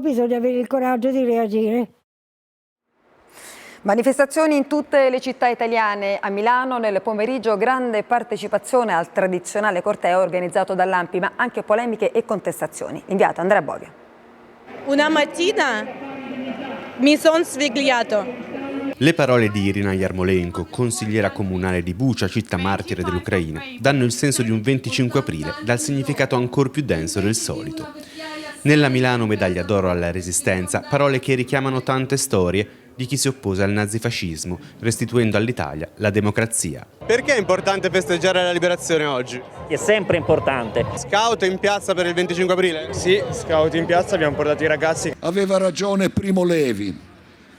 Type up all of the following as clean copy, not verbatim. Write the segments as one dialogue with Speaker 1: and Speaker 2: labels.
Speaker 1: bisogna avere il coraggio di reagire.
Speaker 2: Manifestazioni in tutte le città italiane. A Milano nel pomeriggio grande partecipazione al tradizionale corteo organizzato dall'ANPI, ma anche polemiche e contestazioni. Inviata Andrea Bovia.
Speaker 3: Una mattina mi sono svegliato.
Speaker 4: Le parole di Irina Yarmolenko, consigliera comunale di Bucha, città martire dell'Ucraina, danno il senso di un 25 aprile dal significato ancor più denso del solito. Nella Milano medaglia d'oro alla Resistenza, parole che richiamano tante storie di chi si oppose al nazifascismo, restituendo all'Italia la democrazia.
Speaker 5: Perché è importante festeggiare la liberazione oggi?
Speaker 6: È sempre importante.
Speaker 5: Scout in piazza per il 25 aprile?
Speaker 7: Sì, scout in piazza, abbiamo portato i ragazzi.
Speaker 8: Aveva ragione Primo Levi.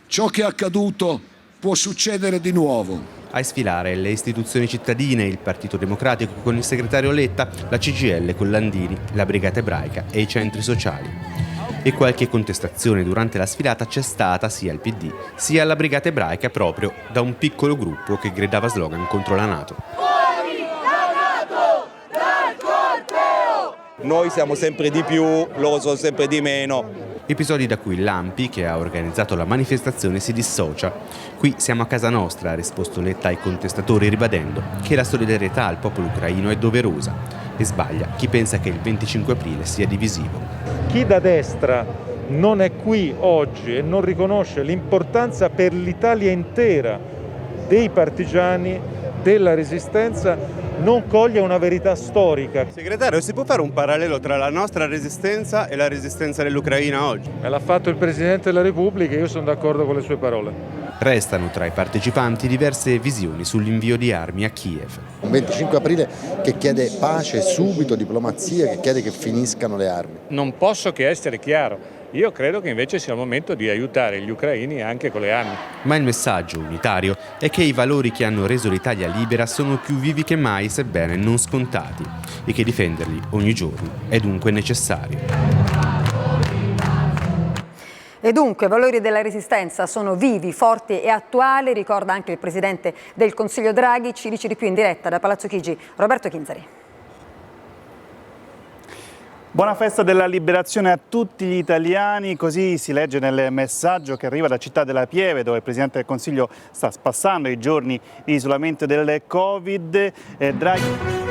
Speaker 8: Ciò che è accaduto può succedere di nuovo.
Speaker 4: A sfilare le istituzioni cittadine, il Partito Democratico con il segretario Letta, la CGIL con Landini, la Brigata Ebraica e i centri sociali. E qualche contestazione durante la sfilata c'è stata sia al PD sia alla Brigata Ebraica proprio da un piccolo gruppo che gridava slogan contro la NATO.
Speaker 9: Fuori la NATO dal corteo!
Speaker 10: Noi siamo sempre di più, loro sono sempre di meno.
Speaker 4: Episodi da cui l'ANPI, che ha organizzato la manifestazione, si dissocia. Qui siamo a casa nostra, ha risposto Letta ai contestatori ribadendo che la solidarietà al popolo ucraino è doverosa. E sbaglia chi pensa che il 25 aprile sia divisivo.
Speaker 11: Chi da destra non è qui oggi e non riconosce l'importanza per l'Italia intera dei partigiani, della Resistenza, non coglie una verità storica.
Speaker 5: Segretario, si può fare un parallelo tra la nostra Resistenza e la Resistenza dell'Ucraina oggi?
Speaker 11: Me l'ha fatto il Presidente della Repubblica e io sono d'accordo con le sue parole.
Speaker 4: Restano tra i partecipanti diverse visioni sull'invio di armi a Kiev.
Speaker 12: Un 25 aprile che chiede pace subito, diplomazia, che chiede che finiscano le armi.
Speaker 11: Non posso che essere chiaro. Io credo che invece sia il momento di aiutare gli ucraini anche con le armi.
Speaker 4: Ma il messaggio unitario è che i valori che hanno reso l'Italia libera sono più vivi che mai, sebbene non scontati, e che difenderli ogni giorno è dunque necessario.
Speaker 2: E dunque i valori della Resistenza sono vivi, forti e attuali, ricorda anche il Presidente del Consiglio Draghi. Ci dice di più in diretta da Palazzo Chigi Roberto Chinzari.
Speaker 13: Buona festa della liberazione a tutti gli italiani, così si legge nel messaggio che arriva da Città della Pieve, dove il Presidente del Consiglio sta passando i giorni di isolamento del Covid. Draghi...